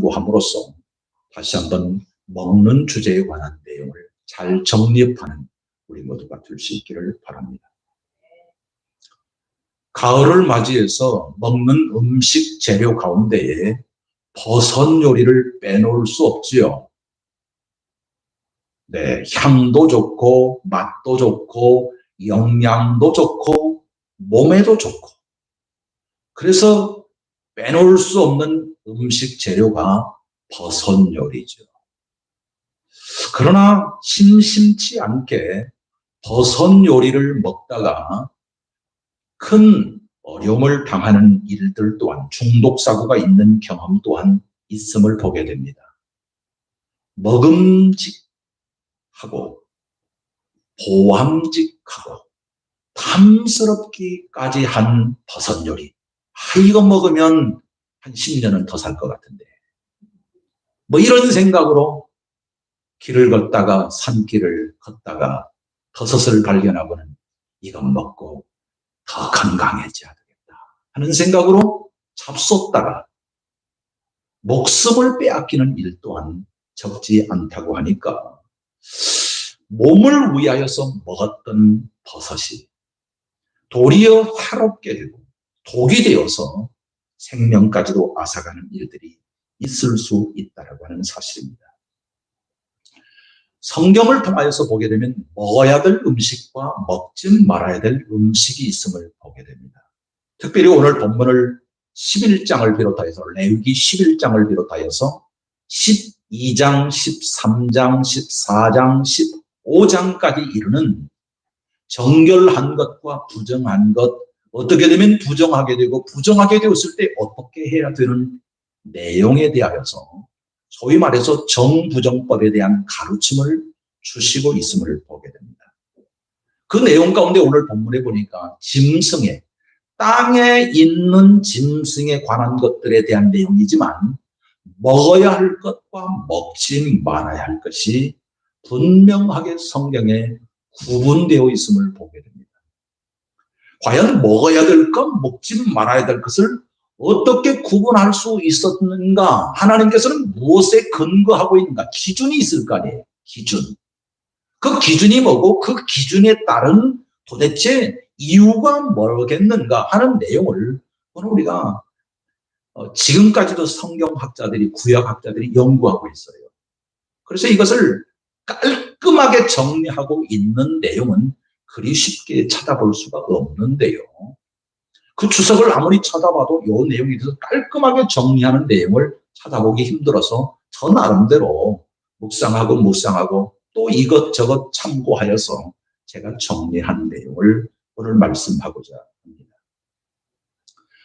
참고함으로써 다시 한번 먹는 주제에 관한 내용을 잘 정립하는 우리 모두가 될 수 있기를 바랍니다. 가을을 맞이해서 먹는 음식 재료 가운데에 버섯 요리를 빼놓을 수 없지요. 네, 향도 좋고 맛도 좋고 영양도 좋고 몸에도 좋고, 그래서 빼놓을 수 없는 음식 재료가 버섯 요리죠. 그러나 심심치 않게 버섯 요리를 먹다가 큰 어려움을 당하는 일들 또한, 중독 사고가 있는 경험 또한 있음을 보게 됩니다. 먹음직하고 보암직하고 탐스럽기까지 한 버섯 요리. 이거 먹으면 한 10년은 더 살 것 같은데. 뭐 이런 생각으로 길을 걷다가, 산길을 걷다가 버섯을 발견하고는 이거 먹고 더 건강해져야 되겠다 하는 생각으로 잡숫다가 목숨을 빼앗기는 일 또한 적지 않다고 하니까, 몸을 위하여서 먹었던 버섯이 도리어 해롭게 되고 독이 되어서 생명까지도 앗아가는 일들이 있을 수 있다고 하는 사실입니다. 성경을 통하여서 보게 되면 먹어야 될 음식과 먹지 말아야 될 음식이 있음을 보게 됩니다. 특별히 오늘 본문을 11장을 비롯하여서, 레위기 11장을 비롯하여서 12장, 13장, 14장, 15장까지 이르는 정결한 것과 부정한 것, 어떻게 되면 부정하게 되고 부정하게 되었을 때 어떻게 해야 되는 내용에 대하여서 소위 말해서 정부정법에 대한 가르침을 주시고 있음을 보게 됩니다. 그 내용 가운데 오늘 본문에 보니까 짐승에, 땅에 있는 짐승에 관한 것들에 대한 내용이지만 먹어야 할 것과 먹지 말아야 할 것이 분명하게 성경에 구분되어 있음을 보게 됩니다. 과연 먹어야 될 것, 먹지 말아야 될 것을 어떻게 구분할 수 있었는가? 하나님께서는 무엇에 근거하고 있는가? 기준이 있을 거 아니에요. 기준. 그 기준이 뭐고 그 기준에 따른 도대체 이유가 뭐겠는가 하는 내용을 오늘 우리가 지금까지도 성경학자들이, 구약학자들이 연구하고 있어요. 그래서 이것을 깔끔하게 정리하고 있는 내용은 그리 쉽게 찾아볼 수가 없는데요. 그 주석을 아무리 찾아봐도 이 내용에 대해서 깔끔하게 정리하는 내용을 찾아보기 힘들어서 저 나름대로 묵상하고 또 이것저것 참고하여서 제가 정리한 내용을 오늘 말씀하고자 합니다.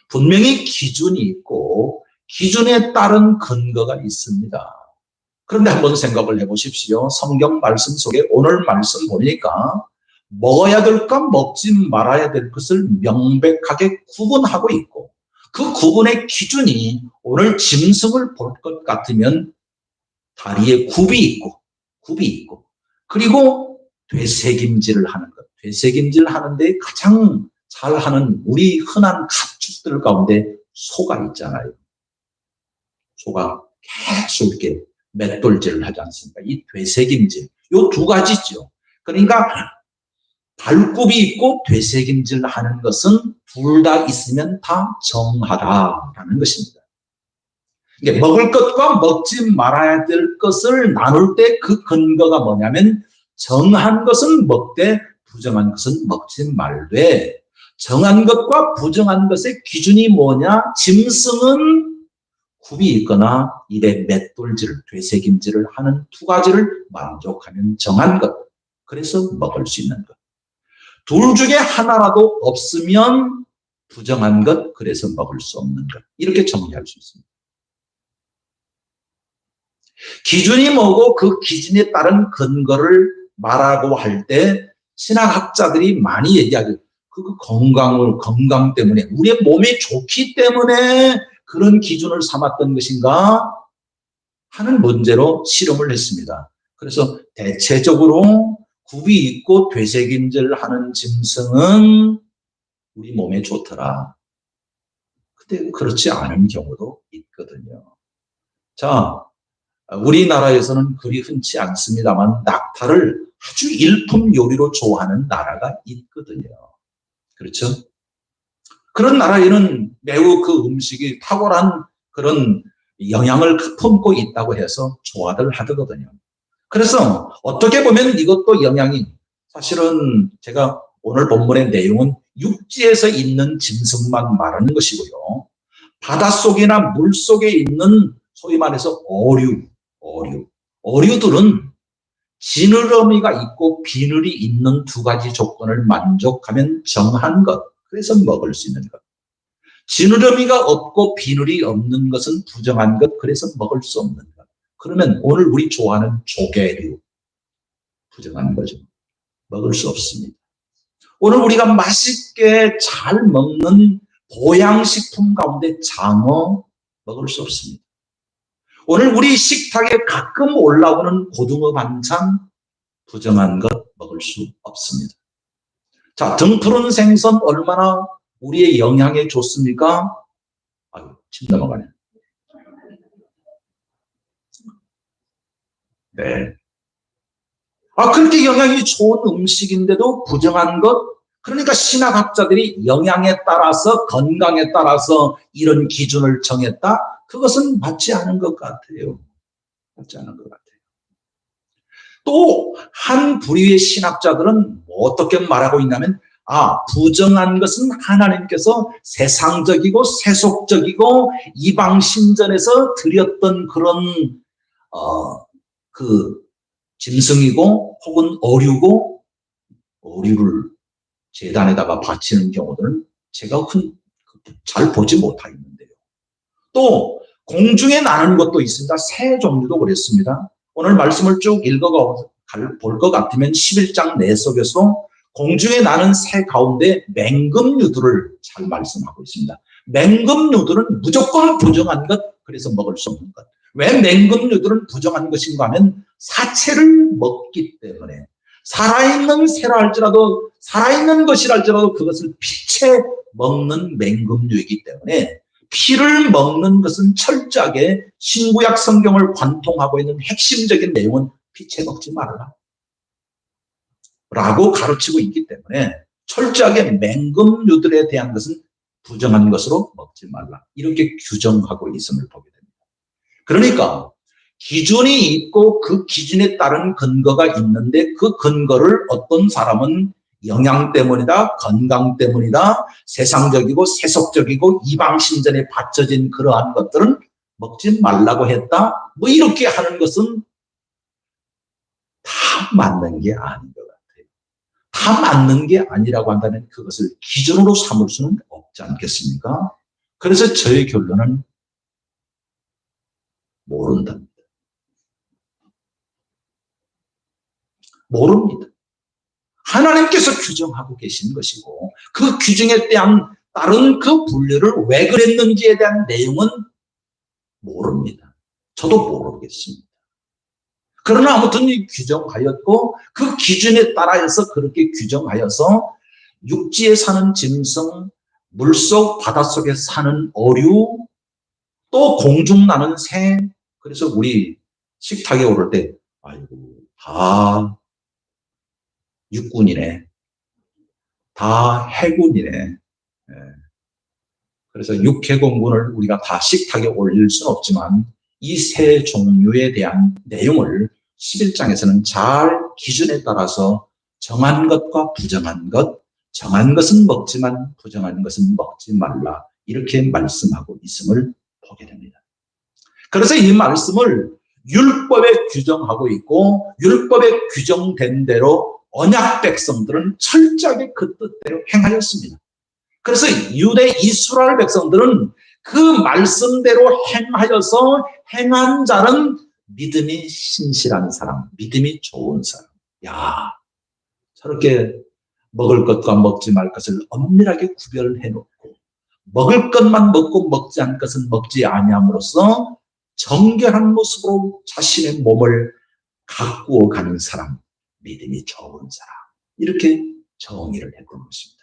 분명히 기준이 있고 기준에 따른 근거가 있습니다. 그런데 한번 생각을 해보십시오. 성경 말씀 속에 오늘 말씀 보니까 먹어야 될 것, 먹지 말아야 될 것을 명백하게 구분하고 있고, 그 구분의 기준이 오늘 짐승을 볼 것 같으면 다리에 굽이 있고, 그리고 되새김질을 하는 것. 되새김질 하는데 가장 잘하는 우리 흔한 가축들 가운데 소가 있잖아요. 소가 계속 이렇게 맷돌질을 하지 않습니까? 이 되새김질, 요 두 가지죠. 그러니까 발굽이 있고 되새김질 하는 것은 둘 다 있으면 다 정하다라는 것입니다. 이게 먹을 것과 먹지 말아야 될 것을 나눌 때 그 근거가 뭐냐면, 정한 것은 먹되 부정한 것은 먹지 말되, 정한 것과 부정한 것의 기준이 뭐냐? 짐승은 굽이 있거나 입에 맷돌질, 되새김질을 하는 두 가지를 만족하면 정한 것, 그래서 먹을 수 있는 것. 둘 중에 하나라도 없으면 부정한 것, 그래서 먹을 수 없는 것. 이렇게 정리할 수 있습니다. 기준이 뭐고 그 기준에 따른 근거를 말하고 할 때 신학학자들이 많이 얘기하죠. 그 건강 때문에, 우리의 몸이 좋기 때문에 그런 기준을 삼았던 것인가 하는 문제로 실험을 했습니다. 그래서 대체적으로 굽이 있고 되새김질을 하는 짐승은 우리 몸에 좋더라. 근데 그렇지 않은 경우도 있거든요. 자, 우리나라에서는 그리 흔치 않습니다만 낙타를 아주 일품 요리로 좋아하는 나라가 있거든요. 그렇죠? 그런 나라에는 매우 그 음식이 탁월한 그런 영양을 품고 있다고 해서 좋아들 하거든요. 그래서 어떻게 보면 이것도 영양이 사실은 제가 오늘 본문의 내용은 육지에서 있는 짐승만 말하는 것이고요. 바닷속이나 물속에 있는 소위 말해서 어류들은 지느러미가 있고 비늘이 있는 두 가지 조건을 만족하면 정한 것, 그래서 먹을 수 있는 것. 지느러미가 없고 비늘이 없는 것은 부정한 것, 그래서 먹을 수 없는 것. 그러면 오늘 우리 좋아하는 조개류, 부정한 거죠. 먹을 수 없습니다. 오늘 우리가 맛있게 잘 먹는 보양식품 가운데 장어, 먹을 수 없습니다. 오늘 우리 식탁에 가끔 올라오는 고등어 반찬, 부정한 것 먹을 수 없습니다. 자, 등푸른 생선 얼마나 우리의 영양에 좋습니까? 아유, 침 넘어가네. 네. 그렇게 영양이 좋은 음식인데도 부정한 것? 그러니까 신학학자들이 영양에 따라서, 건강에 따라서 이런 기준을 정했다? 그것은 맞지 않은 것 같아요. 맞지 않은 것 같아요. 또 한 부류의 신학자들은 어떻게 말하고 있냐면 부정한 것은 하나님께서 세상적이고 세속적이고 이방 신전에서 드렸던 그런 그 짐승이고 혹은 어류를 제단에다가 바치는 경우들은 제가 잘 보지 못하겠는데요. 또 공중에 나는 것도 있습니다. 새 종류도 그랬습니다. 오늘 말씀을 쭉 읽어볼 것 같으면 11장 내 속에서 공중에 나는 새 가운데 맹금류들을 잘 말씀하고 있습니다. 맹금류들은 무조건 부정한 것, 그래서 먹을 수 없는 것. 왜 맹금류들은 부정한 것인가 하면 사체를 먹기 때문에 살아있는 새라 할지라도 살아있는 것이라 할지라도 그것을 피채 먹는 맹금류이기 때문에 피를 먹는 것은 철저하게 신구약 성경을 관통하고 있는 핵심적인 내용은 피채 먹지 말라 라고 가르치고 있기 때문에 철저하게 맹금류들에 대한 것은 부정한 것으로 먹지 말라 이렇게 규정하고 있음을 보게 됩니다. 그러니까 기준이 있고 그 기준에 따른 근거가 있는데 그 근거를 어떤 사람은 영양 때문이다, 건강 때문이다, 세상적이고 세속적이고 이방신전에 바쳐진 그러한 것들은 먹지 말라고 했다, 뭐 이렇게 하는 것은 다 맞는 게 아닌 것 같아요. 다 맞는 게 아니라고 한다면 그것을 기준으로 삼을 수는 없지 않겠습니까? 그래서 저의 결론은 모른답니다. 모릅니다. 하나님께서 규정하고 계신 것이고 그 규정에 대한 다른 그 분류를 왜 그랬는지에 대한 내용은 모릅니다. 저도 모르겠습니다. 그러나 아무튼 규정하였고 그 기준에 따라서 그렇게 규정하여서 육지에 사는 짐승, 물속 바닷속에 사는 어류, 또 공중 나는 새, 그래서 우리 식탁에 오를 때 아이고 다 육군이네, 다 해군이네. 그래서 육해공군을 우리가 다 식탁에 올릴 수는 없지만 이 세 종류에 대한 내용을 11장에서는 잘 기준에 따라서 정한 것과 부정한 것, 정한 것은 먹지만 부정한 것은 먹지 말라 이렇게 말씀하고 있음을 보게 됩니다. 그래서 이 말씀을 율법에 규정하고 있고 율법에 규정된 대로 언약 백성들은 철저하게 그 뜻대로 행하였습니다. 그래서 유대 이스라엘 백성들은 그 말씀대로 행하여서 행한 자는 믿음이 신실한 사람, 믿음이 좋은 사람. 야, 저렇게 먹을 것과 먹지 말 것을 엄밀하게 구별해놓고 먹을 것만 먹고 먹지 않을 것은 먹지 아니함으로써 정결한 모습으로 자신의 몸을 가꾸어 가는 사람, 믿음이 좋은 사람, 이렇게 정의를 해본 것입니다.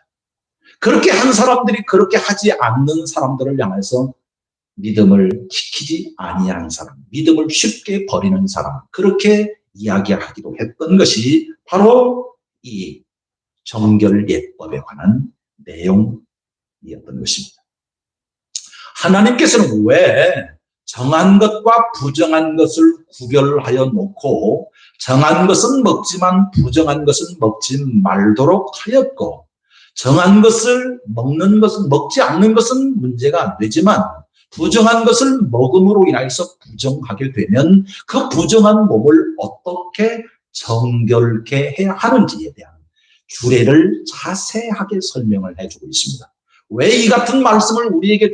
그렇게 한 사람들이 그렇게 하지 않는 사람들을 향해서 믿음을 지키지 아니하는 사람, 믿음을 쉽게 버리는 사람, 그렇게 이야기하기도 했던 것이 바로 이 정결예법에 관한 내용이었던 것입니다. 하나님께서는 왜 정한 것과 부정한 것을 구별하여 놓고 정한 것은 먹지만 부정한 것은 먹지 말도록 하였고, 정한 것을 먹는 것은, 먹지 않는 것은 문제가 안 되지만 부정한 것을 먹음으로 인해서 부정하게 되면 그 부정한 몸을 어떻게 정결케 해야 하는지에 대한 주례를 자세하게 설명을 해주고 있습니다. 왜 이 같은 말씀을 우리에게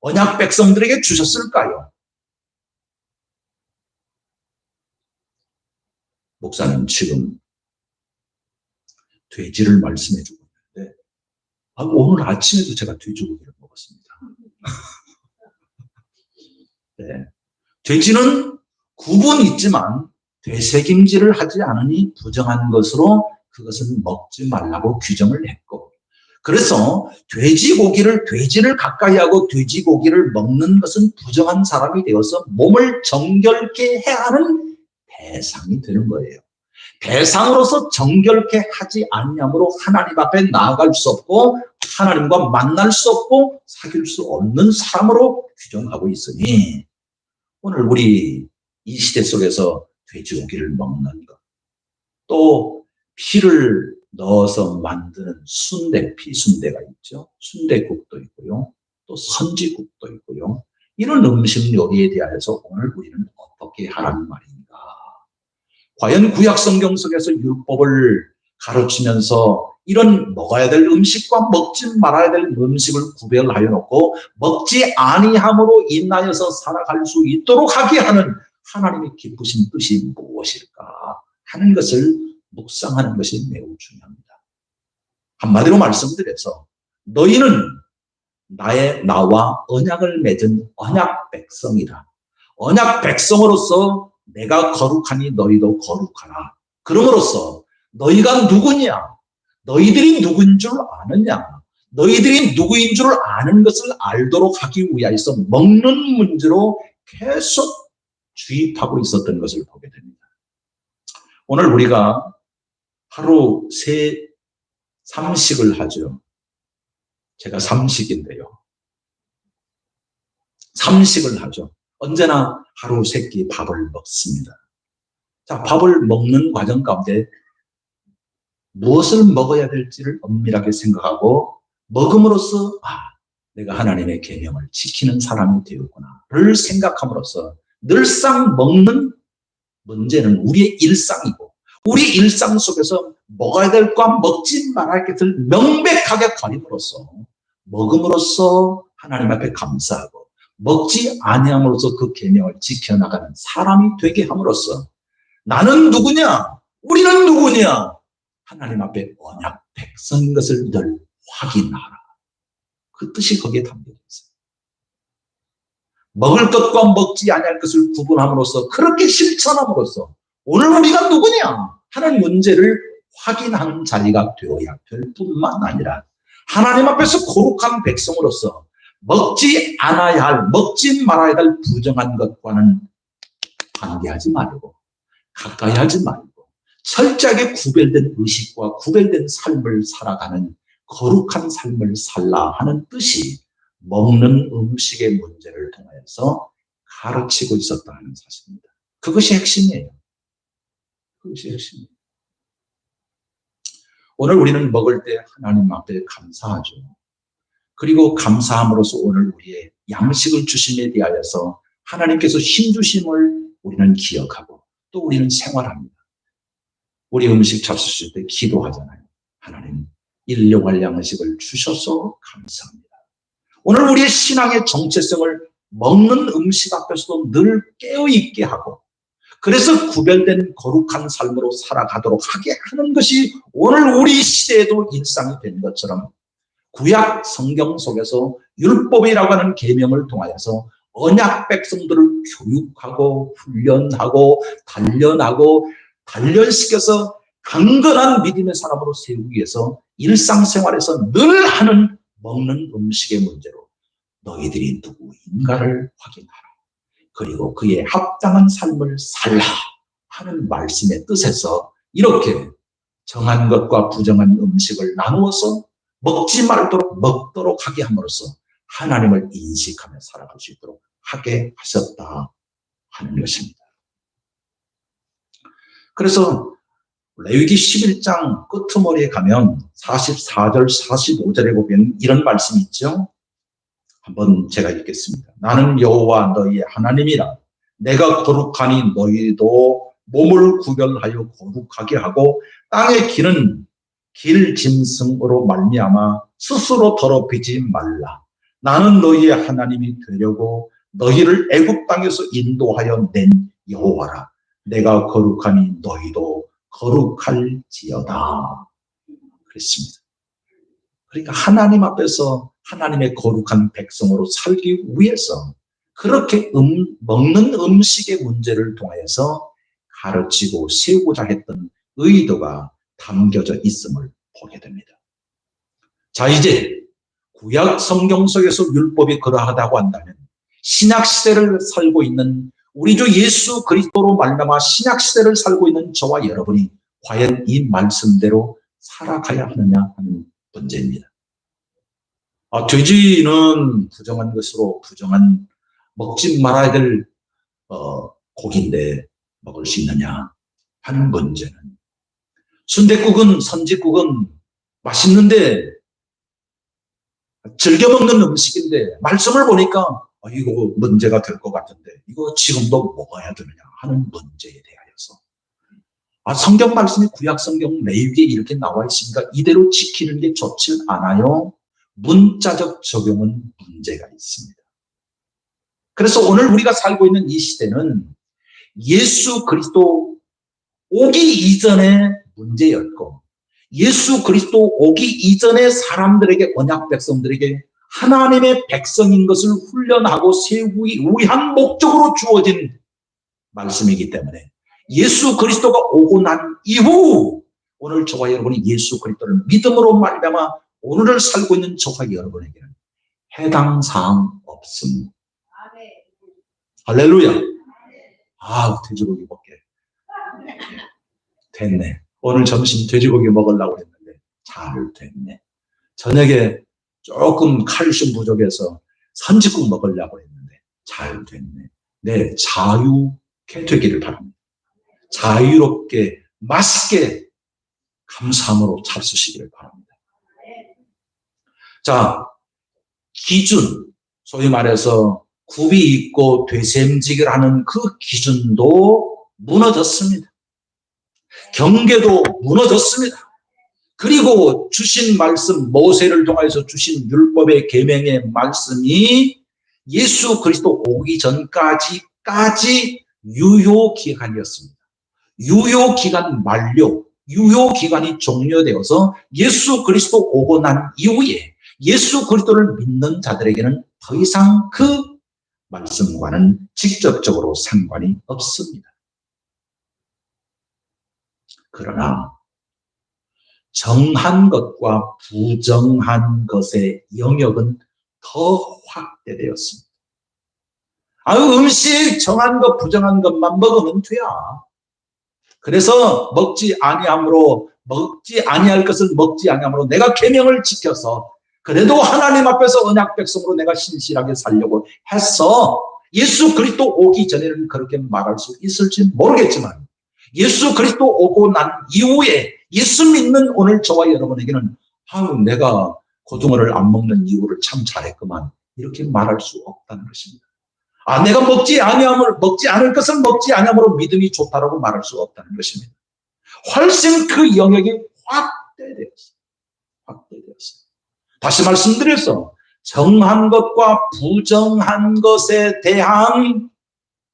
언약 백성들에게 주셨을까요? 목사님 지금 돼지를 말씀해 주고 있는데 오늘 아침에도 제가 돼지고기를 먹었습니다. 네. 돼지는 구분이 있지만 되새김질을 하지 않으니 부정한 것으로 그것은 먹지 말라고 규정을 했고, 그래서 돼지를 가까이 하고 돼지고기를 먹는 것은 부정한 사람이 되어서 몸을 정결케 해야 하는 대상이 되는 거예요. 대상으로서 정결케 하지 않냐므로 하나님 앞에 나아갈 수 없고 하나님과 만날 수 없고 사귈 수 없는 사람으로 규정하고 있으니, 오늘 우리 이 시대 속에서 돼지고기를 먹는 것, 또 피를 넣어서 만드는 순대, 피순대가 있죠. 순대국도 있고요. 또 선지국도 있고요. 이런 음식 요리에 대하여서 오늘 우리는 어떻게 하라는 말인가? 과연 구약 성경 속에서 율법을 가르치면서 이런 먹어야 될 음식과 먹지 말아야 될 음식을 구별하여 놓고 먹지 아니함으로 인하여서 살아갈 수 있도록 하게 하는 하나님의 기쁘신 뜻이 무엇일까 하는 것을 묵상하는 것이 매우 중요합니다. 한마디로 말씀드려서 너희는 나와 언약을 맺은 언약 백성이라. 언약 백성으로서 내가 거룩하니 너희도 거룩하라. 그러므로써 너희가 누구냐? 너희들이 누구인 줄 아느냐? 너희들이 누구인 줄 아는 것을 알도록 하기 위하여서 먹는 문제로 계속 주입하고 있었던 것을 보게 됩니다. 오늘 우리가 하루 삼식을 하죠. 제가 삼식인데요. 삼식을 하죠. 언제나 하루 3끼 밥을 먹습니다. 자, 밥을 먹는 과정 가운데 무엇을 먹어야 될지를 엄밀하게 생각하고 먹음으로써 내가 하나님의 계명을 지키는 사람이 되었구나를 생각함으로써 늘상 먹는 문제는 우리의 일상이고, 우리 일상 속에서 먹어야 될 것과 먹지 말아야 할 것을 명백하게 가림으로써 먹음으로써 하나님 앞에 감사하고 먹지 아니함으로써 그 계명을 지켜나가는 사람이 되게 함으로써 나는 누구냐? 우리는 누구냐? 하나님 앞에 언약 백성인 것을 늘 확인하라. 그 뜻이 거기에 담겨져 있어요. 먹을 것과 먹지 아니할 것을 구분함으로써, 그렇게 실천함으로써 오늘 우리가 누구냐 하는 문제를 확인하는 자리가 되어야 될 뿐만 아니라 하나님 앞에서 거룩한 백성으로서 먹지 않아야 할, 먹지 말아야 할 부정한 것과는 관계하지 말고 가까이 하지 말고 철저하게 구별된 의식과 구별된 삶을 살아가는 거룩한 삶을 살라 하는 뜻이 먹는 음식의 문제를 통해서 가르치고 있었다는 사실입니다. 그것이 핵심이에요. 그것이 핵심이에요. 오늘 우리는 먹을 때 하나님 앞에 감사하죠. 그리고 감사함으로써 오늘 우리의 양식을 주심에 대하여서 하나님께서 힘 주심을 우리는 기억하고 또 우리는 생활합니다. 우리 음식 잡수실 때 기도하잖아요. 하나님, 일용할 양식을 주셔서 감사합니다. 오늘 우리의 신앙의 정체성을 먹는 음식 앞에서도 늘 깨어있게 하고, 그래서 구별된 거룩한 삶으로 살아가도록 하게 하는 것이 오늘 우리 시대에도 일상이 된 것처럼 구약 성경 속에서 율법이라고 하는 계명을 통하여서 언약 백성들을 교육하고 훈련하고 단련시켜서 강건한 믿음의 사람으로 세우기 위해서 일상생활에서 늘 하는 먹는 음식의 문제로 너희들이 누구인가를 확인하라. 그리고 그에 합당한 삶을 살라 하는 말씀의 뜻에서 이렇게 정한 것과 부정한 음식을 나누어서 먹지 말도록 먹도록 하게 함으로써 하나님을 인식하며 살아갈 수 있도록 하게 하셨다 하는 것입니다. 그래서 레위기 11장 끄트머리에 가면 44절 45절에 보면 이런 말씀이 있죠. 한번 제가 읽겠습니다. 나는 여호와 너희의 하나님이라. 내가 거룩하니 너희도 몸을 구별하여 거룩하게 하고 땅의 길은 길 짐승으로 말미암아 스스로 더럽히지 말라. 나는 너희의 하나님이 되려고 너희를 애굽 땅에서 인도하여 낸 여호와라. 내가 거룩하니 너희도 거룩할지어다. 그랬습니다. 그러니까 하나님 앞에서 하나님의 거룩한 백성으로 살기 위해서 그렇게 먹는 음식의 문제를 통해서 가르치고 세우고자 했던 의도가 담겨져 있음을 보게 됩니다. 자, 이제 구약 성경 속에서 율법이 그러하다고 한다면 신약 시대를 살고 있는 우리 주 예수 그리스도로 말미암아 신약 시대를 살고 있는 저와 여러분이 과연 이 말씀대로 살아가야 하느냐 하는 문제입니다. 돼지는 부정한 것으로 부정한 먹지 말아야 될 고기인데 먹을 수 있느냐 하는 문제는, 순댓국은 선짓국은 맛있는데 즐겨 먹는 음식인데 말씀을 보니까 이거 문제가 될 것 같은데 이거 지금도 먹어야 되느냐 하는 문제에 대하여서 성경 말씀이 구약 성경 레위기에 이렇게 나와 있으니까 이대로 지키는 게 좋지 않아요? 문자적 적용은 문제가 있습니다. 그래서 오늘 우리가 살고 있는 이 시대는 예수 그리스도 오기 이전의 문제였고, 예수 그리스도 오기 이전에 사람들에게, 언약 백성들에게 하나님의 백성인 것을 훈련하고 세우기 위한 목적으로 주어진 말씀이기 때문에 예수 그리스도가 오고 난 이후 오늘 저와 여러분이 예수 그리스도를 믿음으로 말미암아 오늘을 살고 있는 저와 여러분에게는 해당 사항 없습니다. 할렐루야. 돼지고기 먹게 됐네. 오늘 점심 돼지고기 먹으려고 했는데 잘 됐네. 저녁에 조금 칼슘 부족해서 선짓국 먹으려고 했는데 잘 됐네. 네, 자유케 되기를 바랍니다. 자유롭게 맛있게 감사함으로 잡수시기를 바랍니다. 자, 기준, 소위 말해서 굽이 있고 되샘직을 하는 그 기준도 무너졌습니다. 경계도 무너졌습니다. 그리고 주신 말씀, 모세를 통해서 주신 율법의 계명의 말씀이 예수 그리스도 오기 전까지 유효기간이었습니다. 유효기간 만료, 유효기간이 종료되어서 예수 그리스도 오고 난 이후에 예수 그리스도를 믿는 자들에게는 더 이상 그 말씀과는 직접적으로 상관이 없습니다. 그러나 정한 것과 부정한 것의 영역은 더 확대되었습니다. 음식 정한 것 부정한 것만 먹으면 돼야. 그래서 먹지 아니할 것을 먹지 아니함으로 내가 계명을 지켜서 그래도 하나님 앞에서 언약 백성으로 내가 신실하게 살려고 했어. 예수 그리스도 오기 전에는 그렇게 말할 수 있을지 모르겠지만 예수 그리스도 오고 난 이후에 예수 믿는 오늘 저와 여러분에게는 내가 고등어를 안 먹는 이유를 참 잘했구만 이렇게 말할 수 없다는 것입니다. 내가 먹지 않을 것을 먹지 아니함으로 믿음이 좋다라고 말할 수 없다는 것입니다. 훨씬 그 영역이 확대되었어요. 다시 말씀드려서 정한 것과 부정한 것에 대한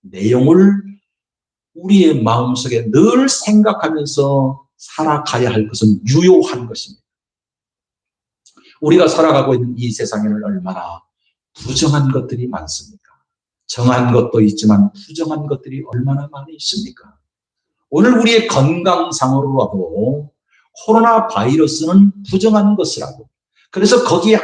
내용을 우리의 마음속에 늘 생각하면서 살아가야 할 것은 유효한 것입니다. 우리가 살아가고 있는 이 세상에는 얼마나 부정한 것들이 많습니까? 정한 것도 있지만 부정한 것들이 얼마나 많이 있습니까? 오늘 우리의 건강상으로라도 코로나 바이러스는 부정한 것이라고, 그래서 거기에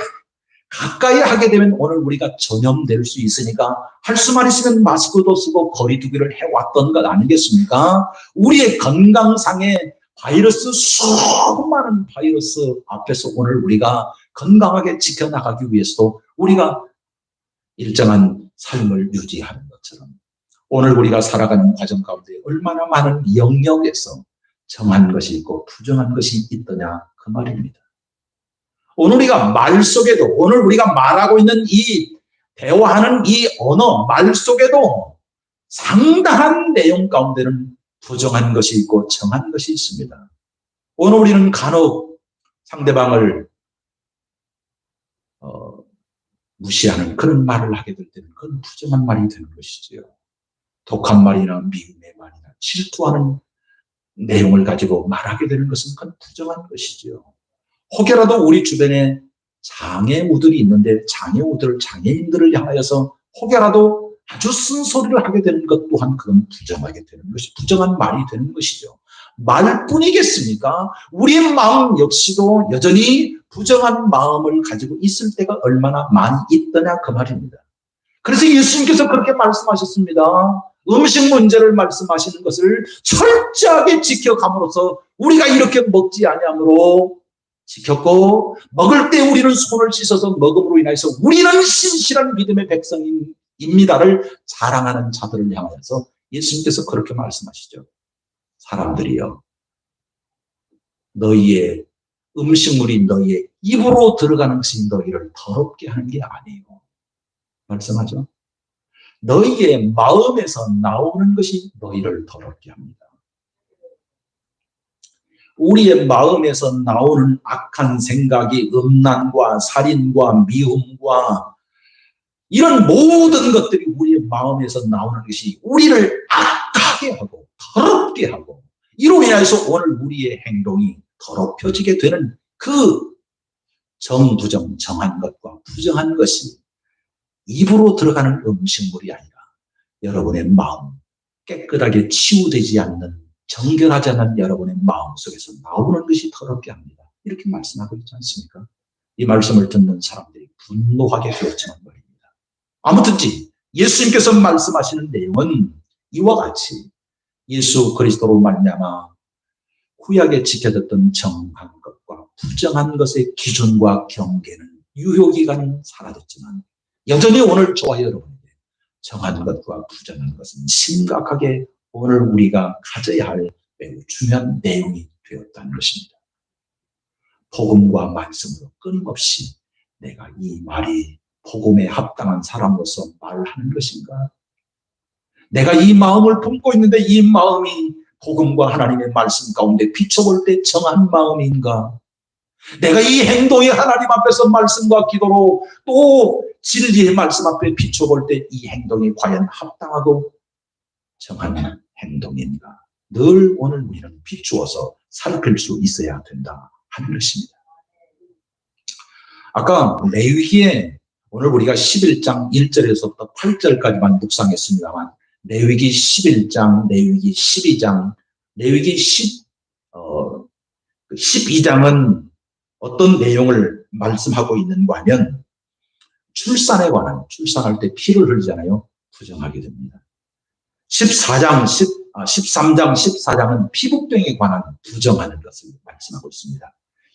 가까이 하게 되면 오늘 우리가 전염될 수 있으니까 할 수만 있으면 마스크도 쓰고 거리두기를 해왔던 것 아니겠습니까? 우리의 건강상의 바이러스, 수많은 바이러스 앞에서 오늘 우리가 건강하게 지켜나가기 위해서도 우리가 일정한 삶을 유지하는 것처럼 오늘 우리가 살아가는 과정 가운데 얼마나 많은 영역에서 정한 것이 있고 부정한 것이 있더냐 그 말입니다. 오늘 우리가 말 속에도, 오늘 우리가 말하고 있는 이 대화하는 이 언어, 말 속에도 상당한 내용 가운데는 부정한 것이 있고 정한 것이 있습니다. 오늘 우리는 간혹 상대방을 무시하는 그런 말을 하게 될 때는 그건 부정한 말이 되는 것이지요. 독한 말이나 미움의 말이나 질투하는 내용을 가지고 말하게 되는 것은 그건 부정한 것이지요. 혹여라도 우리 주변에 장애우들이 있는데 장애인들을 향하여서 혹여라도 아주 쓴소리를 하게 되는 것 또한 그건 부정하게 되는 것이, 부정한 말이 되는 것이죠. 말뿐이겠습니까? 우리의 마음 역시도 여전히 부정한 마음을 가지고 있을 때가 얼마나 많이 있더냐 그 말입니다. 그래서 예수님께서 그렇게 말씀하셨습니다. 음식 문제를 말씀하시는 것을 철저하게 지켜감으로써 우리가 이렇게 먹지 아니함으로 지켰고, 먹을 때 우리는 손을 씻어서 먹음으로 인해서 우리는 신실한 믿음의 백성입니다를 자랑하는 자들을 향하여서 예수님께서 그렇게 말씀하시죠. 사람들이여, 너희의 음식물이 너희의 입으로 들어가는 것이 너희를 더럽게 하는 게 아니에요. 말씀하죠. 너희의 마음에서 나오는 것이 너희를 더럽게 합니다. 우리의 마음에서 나오는 악한 생각이 음란과 살인과 미움과 이런 모든 것들이 우리의 마음에서 나오는 것이 우리를 악하게 하고 더럽게 하고 이로 인해서 오늘 우리의 행동이 더럽혀지게 되는 그 정부정, 정한 것과 부정한 것이 입으로 들어가는 음식물이 아니라 여러분의 마음, 깨끗하게 치유되지 않는, 정결하지 않은 여러분의 마음 속에서 나오는 것이 더럽게 합니다. 이렇게 말씀하고 있지 않습니까? 이 말씀을 듣는 사람들이 분노하게 되었지만 말입니다. 아무튼지 예수님께서 말씀하시는 내용은 이와 같이 예수 그리스도로 말미암아 구약에 지켜졌던 정한 것과 부정한 것의 기준과 경계는 유효기간은 사라졌지만 여전히 오늘 저와 여러분에게 정한 것과 부정한 것은 심각하게 오늘 우리가 가져야 할 매우 중요한 내용이 되었다는 것입니다. 복음과 말씀으로 끊임없이 내가 이 말이 복음에 합당한 사람으로서 말하는 것인가? 내가 이 마음을 품고 있는데 이 마음이 복음과 하나님의 말씀 가운데 비춰볼 때 정한 마음인가? 내가 이 행동이 하나님 앞에서 말씀과 기도로 또 진리의 말씀 앞에 비춰볼 때 이 행동이 과연 합당하고 정한 행동인가? 늘 오늘 우리는 비추어서 살필 수 있어야 된다 하는 것입니다. 아까 레위기에 오늘 우리가 11장 1절에서부터 8절까지만 묵상했습니다만 레위기 11장, 레위기 12장, 레위기 12장은 어떤 내용을 말씀하고 있는가 하면 출산에 관한, 출산할 때 피를 흘리잖아요. 부정하게 됩니다. 13장, 14장은 피부병에 관한 부정하는 것을 말씀하고 있습니다.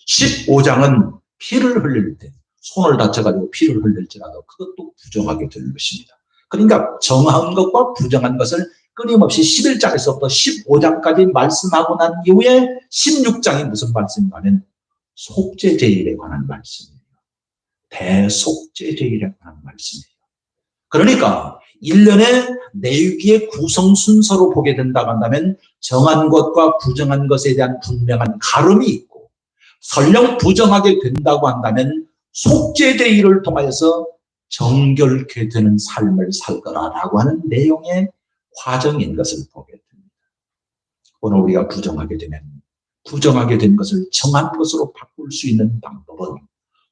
15장은 피를 흘릴 때, 손을 다쳐가지고 피를 흘릴지라도 그것도 부정하게 되는 것입니다. 그러니까 정한 것과 부정한 것을 끊임없이 11장에서부터 15장까지 말씀하고 난 이후에 16장이 무슨 말씀인가 하면 속죄제일에 관한 말씀이에요. 대속죄제일에 관한 말씀이에요. 그러니까 1년에 레위기의 구성 순서로 보게 된다고 한다면 정한 것과 부정한 것에 대한 분명한 가름이 있고 설령 부정하게 된다고 한다면 속죄제일을 통하여서 정결케 되는 삶을 살 거라라고 하는 내용의 과정인 것을 보게 됩니다. 오늘 우리가 부정하게 되면 부정하게 된 것을 정한 것으로 바꿀 수 있는 방법은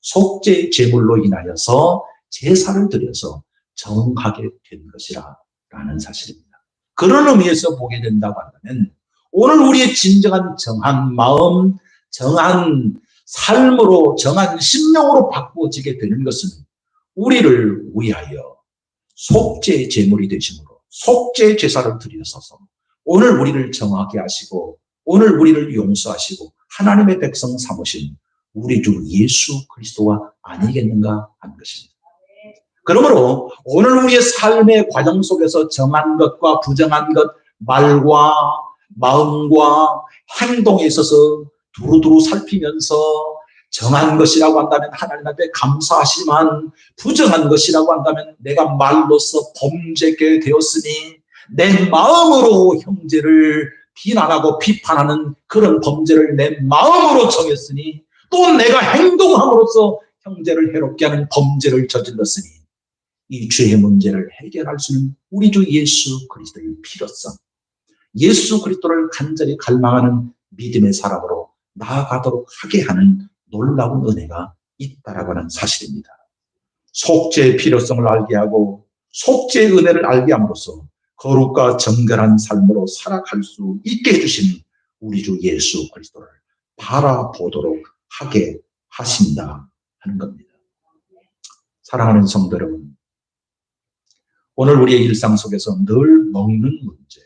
속죄 제물로 인하여서 제사를 드려서 정하게 된 것이라는 사실입니다. 그런 의미에서 보게 된다고 한다면 오늘 우리의 진정한 정한 마음, 정한 삶으로 정한 심령으로 바꾸어지게 되는 것은 우리를 위하여 속죄 제물이 되심으로 속죄 제사를 드리셔서 오늘 우리를 정하게 하시고 오늘 우리를 용서하시고 하나님의 백성 삼으신 우리 주 예수 그리스도가 아니겠는가 하는 것입니다. 그러므로 오늘 우리의 삶의 과정 속에서 정한 것과 부정한 것, 말과 마음과 행동에 있어서 두루두루 살피면서 정한 것이라고 한다면 하나님 앞에 감사하시지만 부정한 것이라고 한다면 내가 말로써 범죄게 되었으니 내 마음으로 형제를 비난하고 비판하는 그런 범죄를 내 마음으로 정했으니 또 내가 행동함으로써 형제를 해롭게 하는 범죄를 저질렀으니 이 죄의 문제를 해결할 수 있는 우리 주 예수 그리스도의 피로써 예수 그리스도를 간절히 갈망하는 믿음의 사람으로 나아가도록 하게 하는 놀라운 은혜가 있다라고 하는 사실입니다. 속죄의 필요성을 알게 하고 속죄의 은혜를 알게 함으로써 거룩과 정결한 삶으로 살아갈 수 있게 해주신 우리 주 예수 그리스도를 바라보도록 하게 하신다 하는 겁니다. 사랑하는 성도 여러분, 오늘 우리의 일상 속에서 늘 먹는 문제,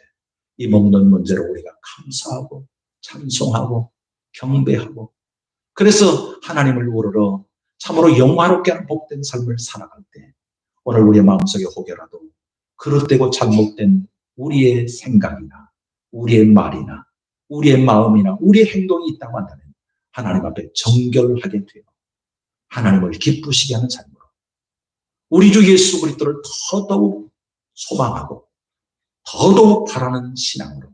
이 먹는 문제로 우리가 감사하고 찬송하고 경배하고 그래서 하나님을 우러러 참으로 영화롭게 하는 복된 삶을 살아갈 때 오늘 우리의 마음속에 혹여라도 그릇되고 잘못된 우리의 생각이나 우리의 말이나 우리의 마음이나 우리의 행동이 있다고 한다면 하나님 앞에 정결하게 되어 하나님을 기쁘시게 하는 삶으로 우리 주 예수 그리스도를 더더욱 소망하고 더더욱 바라는 신앙으로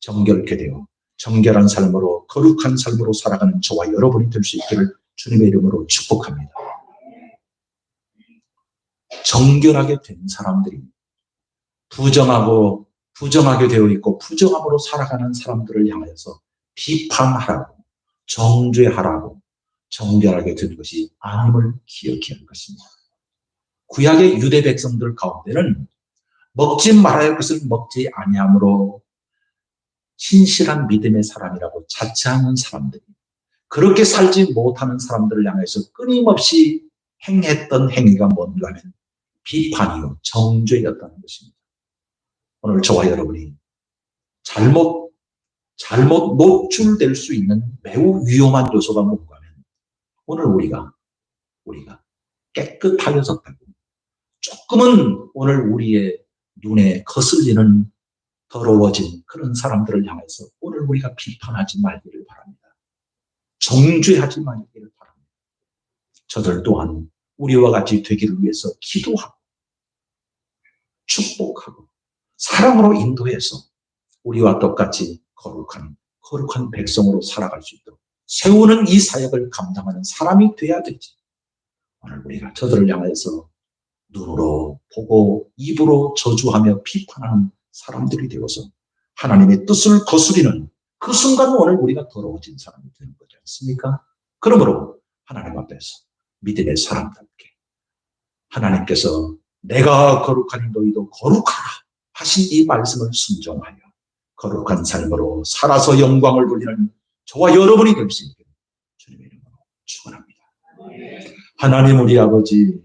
정결케 되어 정결한 삶으로 거룩한 삶으로 살아가는 저와 여러분이 될 수 있기를 주님의 이름으로 축복합니다. 정결하게 된 사람들이 부정하게 되어 있고 부정함으로 살아가는 사람들을 향해서 비판하라고 정죄하라고 정결하게 된 것이 아님을 기억해야 할 것입니다. 구약의 유대 백성들 가운데는 먹지 말아야 할 것을 먹지 아니함으로 신실한 믿음의 사람이라고 자처하는 사람들이 그렇게 살지 못하는 사람들을 향해서 끊임없이 행했던 행위가 뭔가 하면 비판이요 정죄였다는 것입니다. 오늘 저와 여러분이 잘못 노출될 수 있는 매우 위험한 요소가 뭔가 하면 오늘 우리가 깨끗하여졌다고 조금은 오늘 우리의 눈에 거슬리는 더러워진 그런 사람들을 향해서 오늘 우리가 비판하지 말기를 바랍니다. 정죄하지 말기를 바랍니다. 저들 또한 우리와 같이 되기를 위해서 기도하고 축복하고 사랑으로 인도해서 우리와 똑같이 거룩한 백성으로 살아갈 수 있도록 세우는 이 사역을 감당하는 사람이 돼야 되지. 오늘 우리가 저들을 향해서 눈으로 보고 입으로 저주하며 비판하는 사람들이 되어서 하나님의 뜻을 거스리는 그 순간 오늘 우리가 더러워진 사람이 되는 거지 않습니까? 그러므로 하나님 앞에서 믿음의 사람답게 하나님께서 내가 거룩하니 너희도 거룩하라 하신 이 말씀을 순종하여 거룩한 삶으로 살아서 영광을 돌리는 저와 여러분이 될 수 있게 주님의 이름으로 축원합니다. 하나님 우리 아버지